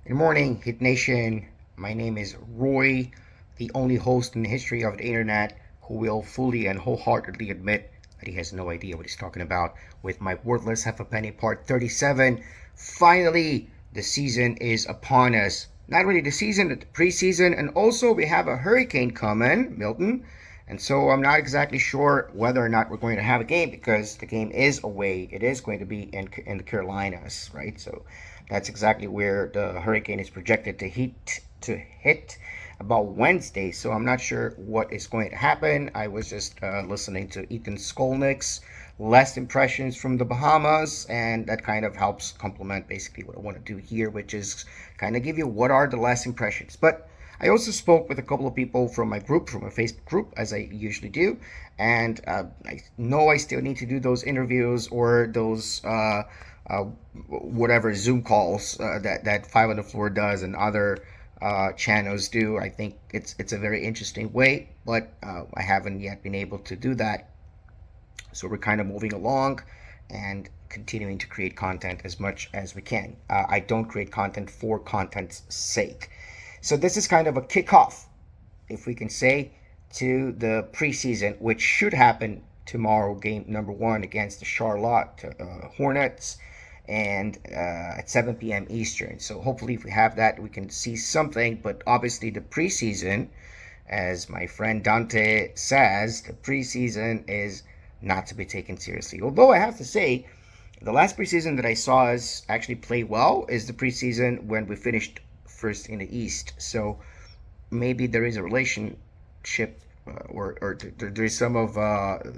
Good morning, Hit Nation. My name is Roy, the only host in the history of the internet who will fully and wholeheartedly admit that he has no idea what he's talking about with my Worthless Half a Penny Part 37. Finally, the season is upon us. Not really the season, but the preseason, and also we have a hurricane coming, Milton. And so I'm not exactly sure whether or not we're going to have a game because the game is away. It is going to be in the Carolinas, right? So that's exactly where the hurricane is projected to hit about Wednesday. So I'm not sure what is going to happen. I was just listening to Ethan Skolnick's last impressions from the Bahamas, and that kind of helps complement basically what I want to do here, which is kind of give you what are the last impressions. But I also spoke with a couple of people from my group, from my Facebook group, as I usually do, and I know I still need to do those interviews or those uh, whatever Zoom calls that Five on the Floor does and other channels do. I think it's a very interesting way, but I haven't yet been able to do that. So we're kind of moving along and continuing to create content as much as we can. I don't create content for content's sake. So this is kind of a kickoff, if we can say, to the preseason, which should happen tomorrow, game number one against the Charlotte Hornets, and at 7 p.m. Eastern. So hopefully, if we have that, we can see something. But obviously, the preseason, as my friend Donte says, the preseason is not to be taken seriously. Although I have to say, the last preseason that I saw us actually play well is the preseason when we finished first in the East. So maybe there is a relationship or there's some of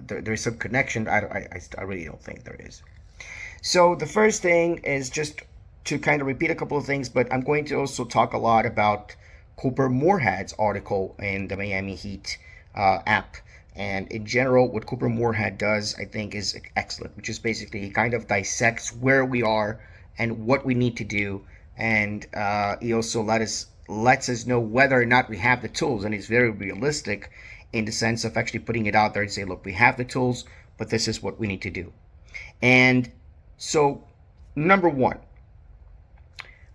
there's some connection. I really don't think there is. So the first thing is just to kind of repeat a couple of things, but I'm going to also talk a lot about Cooper Moorhead's article in the Miami Heat app. And in general, what Cooper Moorhead does, I think, is excellent, which is basically he kind of dissects where we are and what we need to do, and he also lets us know whether or not we have the tools, and he's very realistic in the sense of actually putting it out there and say, look, we have the tools, but this is what we need to do. And so, number one,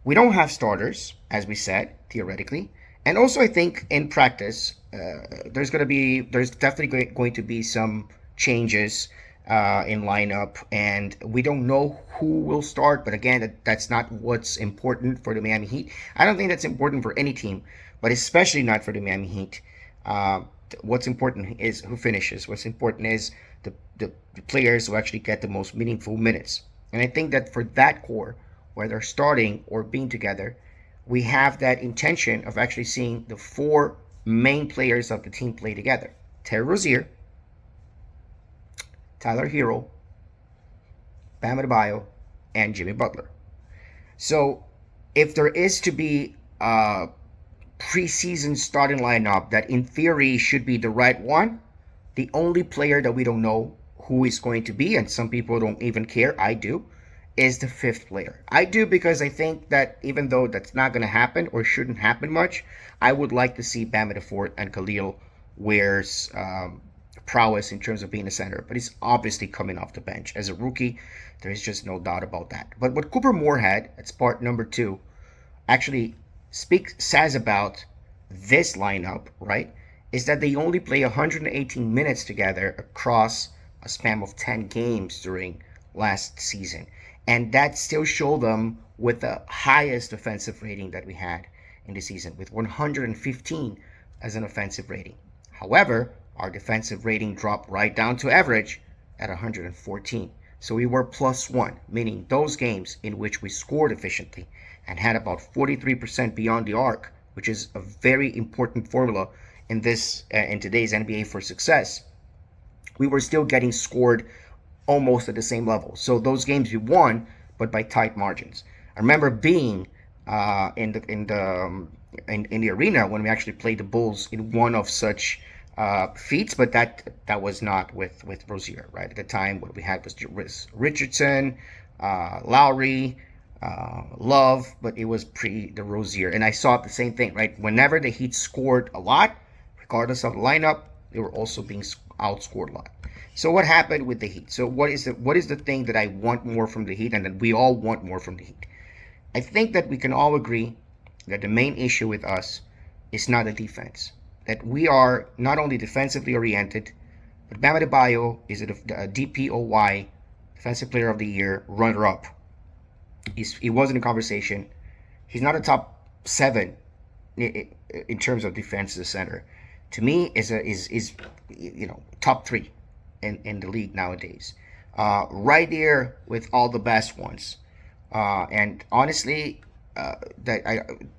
we don't have starters, as we said, theoretically. And also, I think in practice, there's definitely going to be some changes in lineup, and we don't know who will start. But again, that's not what's important for the Miami Heat. I don't think that's important for any team, but especially not for the Miami Heat. Uh, what's important is who finishes. What's important is the players who actually get the most meaningful minutes. And I think that for that core, whether starting or being together, we have that intention of actually seeing the four main players of the team play together. Terry Rozier, Tyler Herro, Bam Adebayo, and Jimmy Butler. So if there is to be a preseason starting lineup that in theory should be the right one, the only player that we don't know who is going to be, and some people don't even care, I do, is the fifth player. I do because I think that even though that's not going to happen or shouldn't happen much, I would like to see Bam Fort and Khalil Ware's prowess in terms of being a center. But he's obviously coming off the bench. As a rookie, there's just no doubt about that. But what Cooper Moorhead, that's part number two, actually says about this lineup, right, is that they only play 118 minutes together across a span of 10 games during last season. And that still showed them with the highest offensive rating that we had in the season, with 115 as an offensive rating. However, our defensive rating dropped right down to average at 114. So we were plus one, meaning those games in which we scored efficiently and had about 43% beyond the arc, which is a very important formula in today's NBA for success. We were still getting scored almost at the same level. So those games we won, but by tight margins. I remember being in the arena when we actually played the Bulls in one of such feats, but that was not with Rozier, right? At the time, what we had was Richardson, Lowry, Love, but it was pre the Rozier, and I saw the same thing, right? Whenever the Heat scored a lot, regardless of the lineup, they were also being outscored a lot. So what happened with the Heat? So what is the thing that I want more from the Heat, and that we all want more from the Heat? I think that we can all agree that the main issue with us is not the defense. That we are not only defensively oriented, but Bam Adebayo is a DPOY, Defensive Player of the Year, runner-up. He was in the conversation. He's not a top 7 in terms of defense as a center. To me, is top 3 in the league nowadays. Right there with all the best ones. And honestly,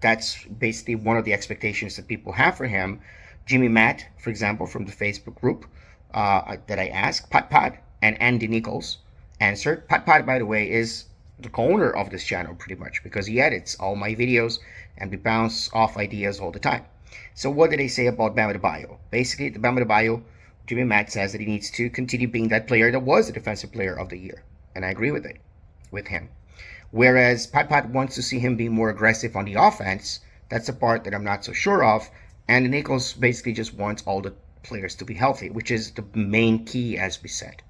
that's basically one of the expectations that people have for him. Jimmy Matt, for example, from the Facebook group that I asked, Padpad and Andy Nichols answered. Padpad, by the way, is the owner of this channel pretty much because he edits all my videos and we bounce off ideas all the time. So what did they say about Bam Adebayo? Basically, the Bam Adebayo, Jimmy Matt says that he needs to continue being that player that was the Defensive Player of the Year, and I agree with him. Whereas Pat wants to see him be more aggressive on the offense. That's the part that I'm not so sure of. And Nichols basically just wants all the players to be healthy, which is the main key, as we said.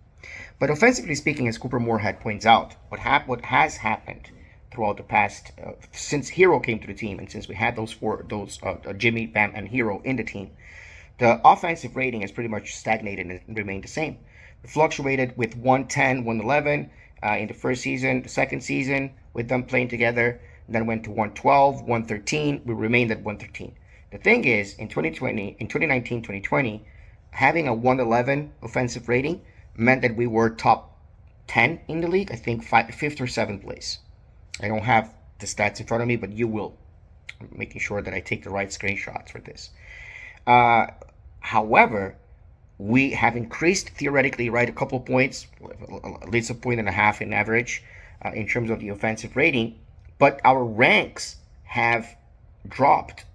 But offensively speaking, as Cooper Moorhead points out, what has happened throughout the past since Herro came to the team, and since we had those Jimmy, Bam, and Herro in the team, the offensive rating has pretty much stagnated and remained the same. It fluctuated with 110, 111 in the first season. The second season, with them playing together, then went to 112, 113. We remained at 113. The thing is, in 2019, 2020, having a 111 offensive rating meant that we were top 10 in the league. I think 5th or 7th place. I don't have the stats in front of me, but you will. I'm making sure that I take the right screenshots for this. However, we have increased theoretically, right, a couple points, at least a point and a half in average in terms of the offensive rating, but our ranks have dropped,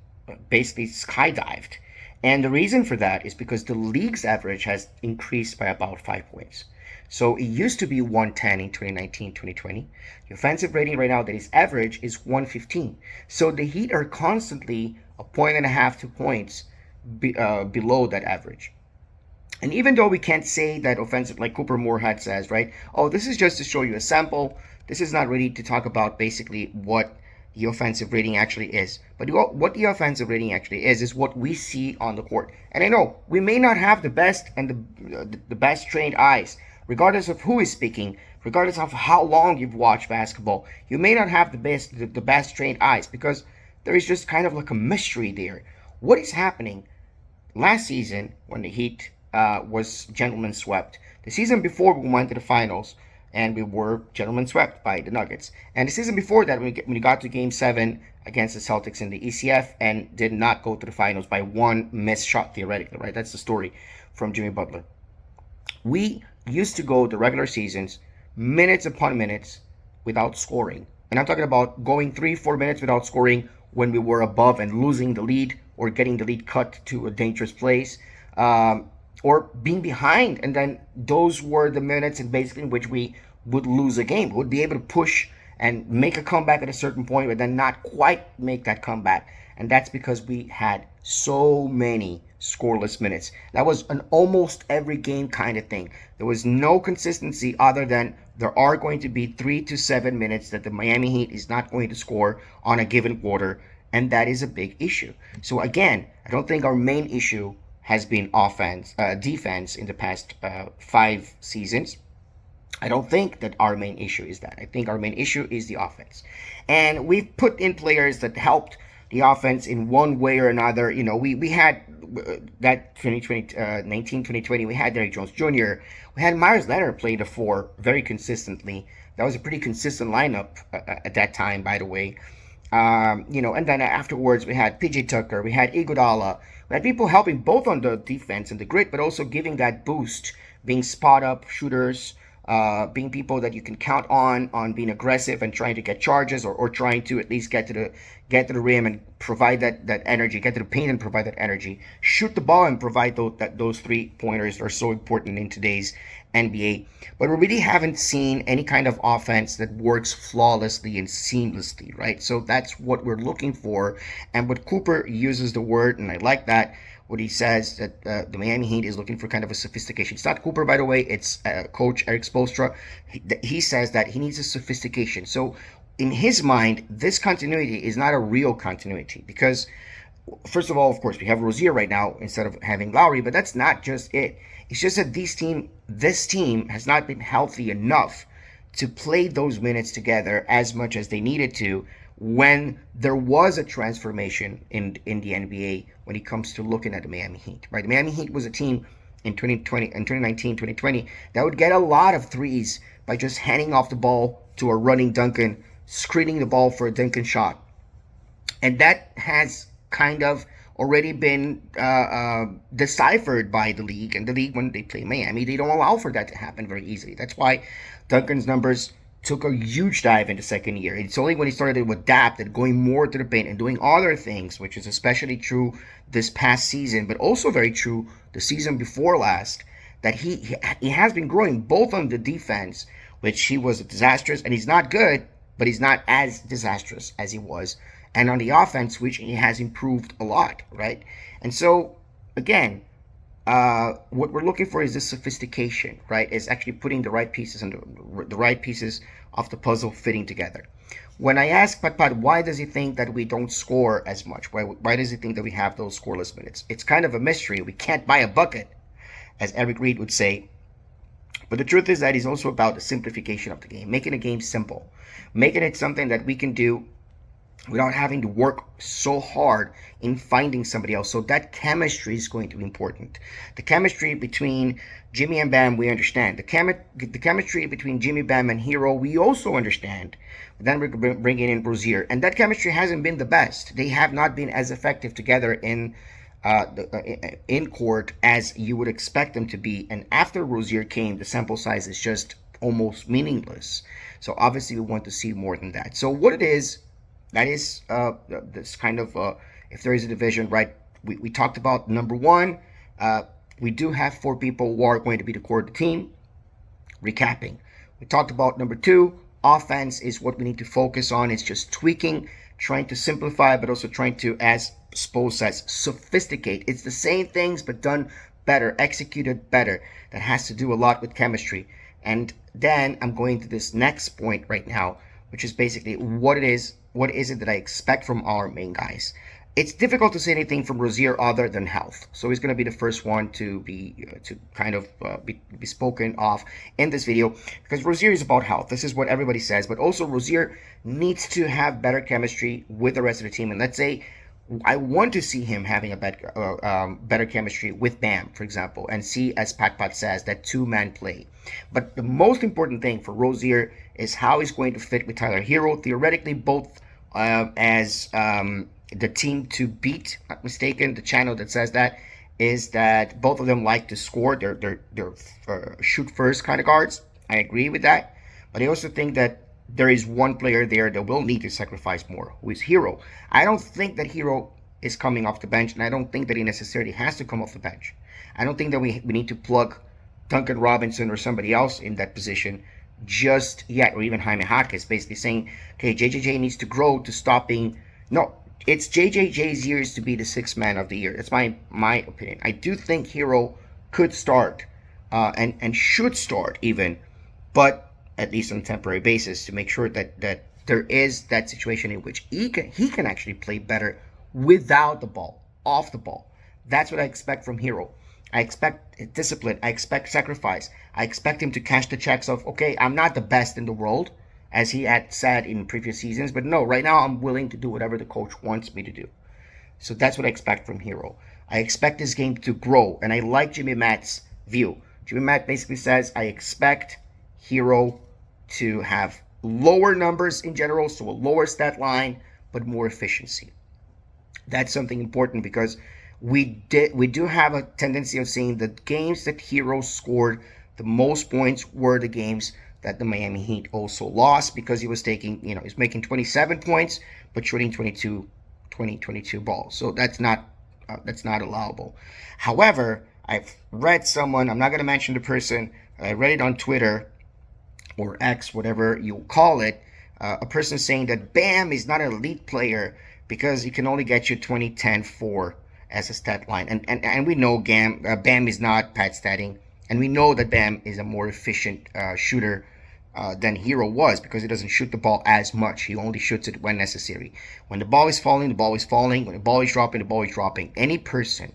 basically skydived. And the reason for that is because the league's average has increased by about 5 points. So it used to be 110 in 2019, 2020. The offensive rating right now that is average is 115. So the Heat are constantly a point and a half, 2 points below that average. And even though we can't say that offensive, like Cooper Moorhead says, right? Oh, this is just to show you a sample. This is not really to talk about basically what the offensive rating actually is. But what the offensive rating actually is what we see on the court. And I know we may not have the best and the best trained eyes, regardless of who is speaking, regardless of how long you've watched basketball. You may not have the best trained eyes because there is just kind of like a mystery there. What is happening? Last season, when the Heat was gentlemen swept. The season before, we went to the finals, and we were gentlemen swept by the Nuggets. And the season before that, when we got to Game 7 against the Celtics in the ECF and did not go to the finals by one missed shot, theoretically, right? That's the story from Jimmy Butler. We used to go the regular seasons, minutes upon minutes, without scoring. And I'm talking about going 3-4 minutes without scoring when we were above and losing the lead or getting the lead cut to a dangerous place, or being behind, and then those were the minutes in basically in which we would lose a game. We would be able to push and make a comeback at a certain point, but then not quite make that comeback. And that's because we had so many scoreless minutes. That was an almost every game kind of thing. There was no consistency other than there are going to be 3 to 7 minutes that the Miami Heat is not going to score on a given quarter, and that is a big issue. So again, I don't think our main issue has been defense in the past 5 seasons. I don't think that our main issue is that. I think our main issue is the offense. And we've put in players that helped the offense in one way or another. You know, we had that 2020, we had Derrick Jones Jr. We had Myers Leonard play the 4 very consistently. That was a pretty consistent lineup at that time, by the way. And then afterwards we had PJ Tucker, we had Iguodala, we had people helping both on the defense and the grit, but also giving that boost, being spot up shooters, being people that you can count on being aggressive and trying to get charges or trying to at least get to the rim and provide that energy, get to the paint and provide that energy, shoot the ball and provide those 3-pointers that are so important in today's NBA. But we really haven't seen any kind of offense that works flawlessly and seamlessly, right? So that's what we're looking for. And what Cooper uses the word, and I like that, what he says that the Miami Heat is looking for kind of a sophistication. It's not Cooper, by the way. It's Coach Eric Spoelstra. He says that he needs a sophistication. So in his mind, this continuity is not a real continuity because, first of all, of course, we have Rozier right now instead of having Lowry, but that's not just it. It's just that this team has not been healthy enough to play those minutes together as much as they needed to when there was a transformation in the NBA when it comes to looking at the Miami Heat. Right, the Miami Heat was a team in 2020 and 2019, 2020 that would get a lot of threes by just handing off the ball to a running Duncan, screening the ball for a Duncan shot, and that has kind of already been deciphered by the league. And the league, when they play Miami, they don't allow for that to happen very easily. That's why Duncan's numbers took a huge dive in the second year. It's only when he started to adapt and going more to the paint and doing other things, which is especially true this past season, but also very true the season before last, that he has been growing both on the defense, which he was disastrous, and he's not good, but he's not as disastrous as he was, and on the offense, which he has improved a lot, right? And so, again, what we're looking for is this sophistication, right? Is actually putting the right pieces and the right pieces of the puzzle fitting together. When I ask Padpad why does he think that we don't score as much, why does he think that we have those scoreless minutes? It's kind of a mystery. We can't buy a bucket, as Eric Reed would say. But the truth is that it's also about the simplification of the game, making the game simple, making it something that we can do without having to work so hard in finding somebody else. So that chemistry is going to be important. The chemistry between Jimmy and Bam, we understand. The chemistry between Jimmy, Bam, and Herro, we also understand. But then we're bringing in Rozier. And that chemistry hasn't been the best. They have not been as effective together in court as you would expect them to be. And after Rozier came, the sample size is just almost meaningless. So obviously we want to see more than that. So what it is, that is this kind of, if there is a division, right? We talked about number one. We do have 4 people who are going to be the core of the team. Recapping. We talked about number 2. Offense is what we need to focus on. It's just tweaking, trying to simplify, but also trying to, as Spo says, sophisticate. It's the same things, but done better, executed better. That has to do a lot with chemistry. And then I'm going to this next point right now, which is basically what is it that I expect from our main guys. It's difficult to say anything from Rozier other than health. So he's going to be the first one to be spoken of in this video, because Rozier is about health. This is what everybody says. But also Rozier needs to have better chemistry with the rest of the team. And let's say I want to see him having a better chemistry with Bam, for example, and see, as Padpad says, that 2-man play. But the most important thing for Rozier is how he's going to fit with Tyler Herro. Theoretically, both as the team to beat, not mistaken, the channel that says that is that both of them like to score. They're shoot first kind of guards. I agree with that, but I also think that there is one player there that will need to sacrifice more, who is Herro. I don't think that Herro is coming off the bench, and I don't think that he necessarily has to come off the bench. I don't think that we need to plug Duncan Robinson or somebody else in that position just yet, or even Jaime Jaquez, basically saying, okay, JJJ needs to grow to stop being. No, it's JJJ's years to be the 6th man of the year. That's my opinion. I do think Herro could start and should start even, but at least on a temporary basis, to make sure that there is that situation in which he can actually play better without the ball, off the ball. That's what I expect from Herro. I expect discipline. I expect sacrifice. I expect him to cash the checks of, okay, I'm not the best in the world, as he had said in previous seasons, but no, right now I'm willing to do whatever the coach wants me to do. So that's what I expect from Herro. I expect this game to grow, and I like Jimmy Matt's view. Jimmy Matt basically says, I expect Herro to have lower numbers in general, so a lower stat line, but more efficiency. That's something important, because we do have a tendency of seeing the games that Herro scored the most points were the games that the Miami Heat also lost, because he was taking, he's making 27 points but shooting 22 balls. So that's not allowable. However, I've read someone, I'm not going to mention the person, I read it on Twitter or X, whatever you call it, a person saying that Bam is not an elite player because he can only get you 20, 10, 4 as a stat line. And we know Bam is not pad statting, and we know that Bam is a more efficient shooter than Herro was, because he doesn't shoot the ball as much. He only shoots it when necessary. When the ball is falling, the ball is falling. When the ball is dropping, the ball is dropping. Any person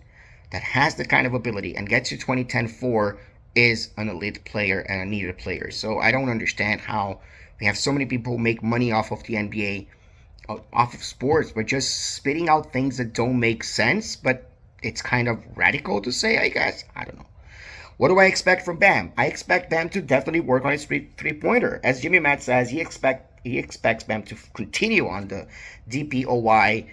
that has the kind of ability and gets to 2010-4 is an elite player and a needed player. So I don't understand how we have so many people who make money off of the NBA, off of sports, but just spitting out things that don't make sense. But it's kind of radical to say, I guess. I don't know. What do I expect from Bam? I expect Bam to definitely work on his three-pointer. As Jimmy Matt says, he expects Bam to continue on the DPOY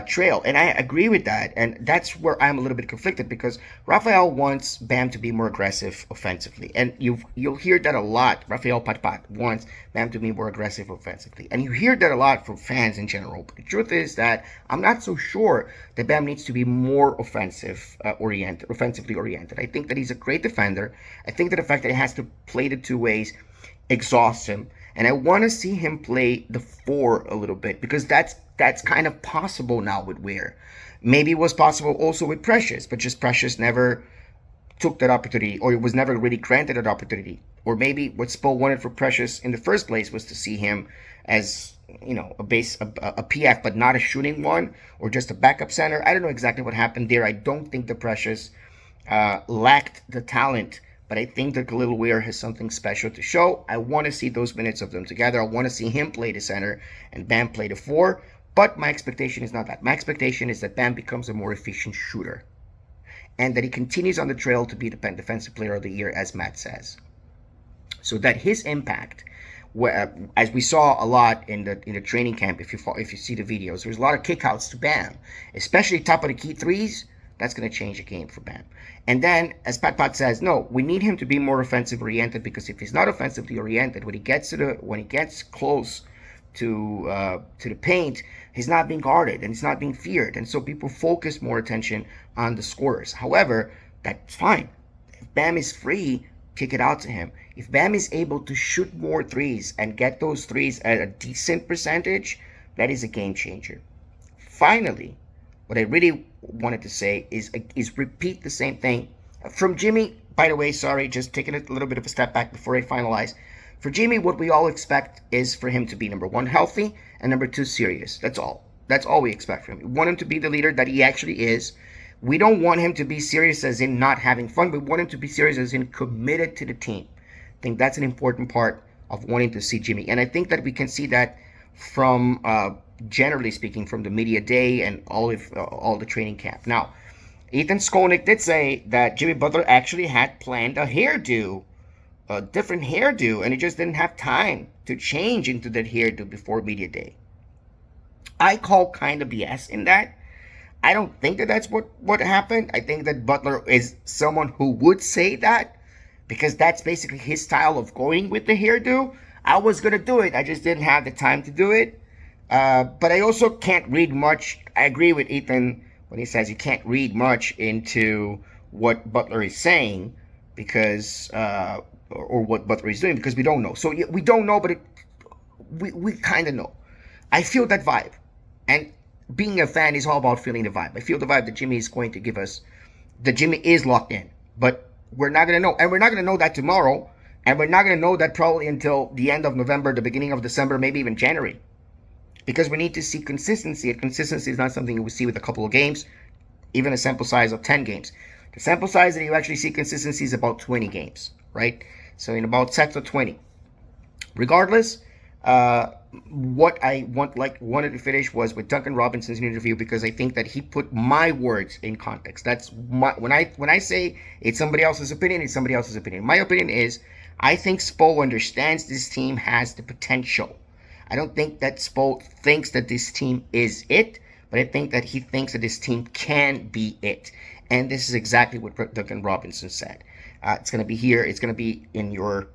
trail, and I agree with that. And that's where I'm a little bit conflicted, because Rafael wants Bam to be more aggressive offensively, and you'll hear that a lot. Rafael Padpad wants Bam to be more aggressive offensively, and you hear that a lot from fans in general. But the truth is that I'm not so sure that Bam needs to be more offensively oriented. I think that he's a great defender. I think that the fact that he has to play the two ways exhausts him. And I want to see him play the 4 a little bit, because that's kind of possible now with Weir. Maybe it was possible also with Precious, but just Precious never took that opportunity, or it was never really granted that opportunity. Or maybe what Spo wanted for Precious in the first place was to see him as, a PF, but not a shooting one, or just a backup center. I don't know exactly what happened there. I don't think the Precious lacked the talent, but I think that Khalil Weir has something special to show. I want to see those minutes of them together. I want to see him play the center and Bam play the 4. But my expectation is not that. My expectation is that Bam becomes a more efficient shooter, and that he continues on the trail to be the Defensive Player of the Year, as Matt says. So that his impact, as we saw a lot in the training camp, if you see the videos, there's a lot of kickouts to Bam, especially top of the key threes. That's going to change the game for Bam. And then, as Padpad says, no, we need him to be more offensive oriented, because if he's not offensively oriented, when he gets close to the paint, he's not being guarded and he's not being feared, and so people focus more attention on the scorers. However, that's fine. If Bam is free, kick it out to him. If Bam is able to shoot more threes and get those threes at a decent percentage, that is a game changer. Finally, what I really wanted to say is repeat the same thing from Jimmy. By the way, sorry, just taking a little bit of a step back before I finalize. For Jimmy, what we all expect is for him to be, number 1, healthy, and number 2, serious. That's all. That's all we expect from him. We want him to be the leader that he actually is. We don't want him to be serious as in not having fun. We want him to be serious as in committed to the team. I think that's an important part of wanting to see Jimmy. And I think that we can see that from, generally speaking, from the media day and all the training camp. Now, Ethan Skolnick did say that Jimmy Butler actually had planned a different hairdo, and he just didn't have time to change into that hairdo before media day. I call kind of BS in that. I don't think that that's what happened. I think that Butler is someone who would say that, because that's basically his style of going with the hairdo. I was going to do it. I just didn't have the time to do it. But I also can't read much. I agree with Ethan when he says you can't read much into what Butler is saying, because or what Butler is doing, because we don't know. So we don't know, but we kind of know. I feel that vibe, and being a fan is all about feeling the vibe. I feel the vibe that Jimmy is going to give us. That Jimmy is locked in, but we're not going to know, and we're not going to know that tomorrow, and we're not going to know that probably until the end of November, the beginning of December, maybe even January. Because we need to see consistency, and consistency is not something we see with a couple of games, even a sample size of 10 games. The sample size that you actually see consistency is about 20 games, right? So in about sets of 20. Regardless, what I wanted to finish was with Duncan Robinson's interview, because I think that he put my words in context. That's when I say it's somebody else's opinion, it's somebody else's opinion. My opinion is, I think Spo understands this team has the potential. I don't think that Spo thinks that this team is it, but I think that he thinks that this team can be it. And this is exactly what Duncan Robinson said. It's going to be here. It's going to be in your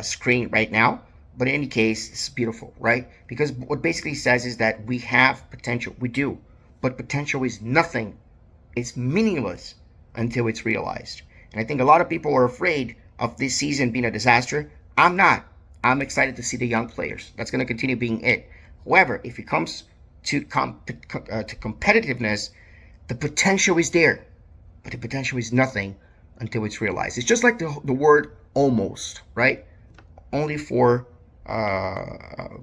screen right now. But in any case, it's beautiful, right? Because what basically says is that we have potential. We do. But potential is nothing. It's meaningless until it's realized. And I think a lot of people are afraid of this season being a disaster. I'm not. I'm excited to see the young players. That's going to continue being it. However, if it comes to competitiveness, the potential is there. But the potential is nothing until it's realized. It's just like the word almost, right? only for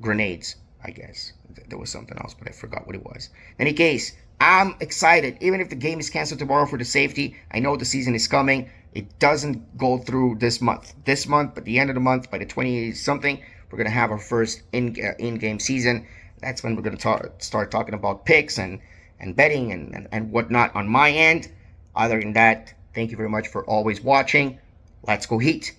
grenades, I guess. There was something else, but I forgot what it was. In any case, I'm excited. Even if the game is canceled tomorrow for the safety, I know the season is coming. It doesn't go through this month. This month, but the end of the month, by the 28th something, we're gonna have our first in-game season. That's when we're gonna start talking about picks and betting and whatnot on my end. Other than that, thank you very much for always watching. Let's go Heat.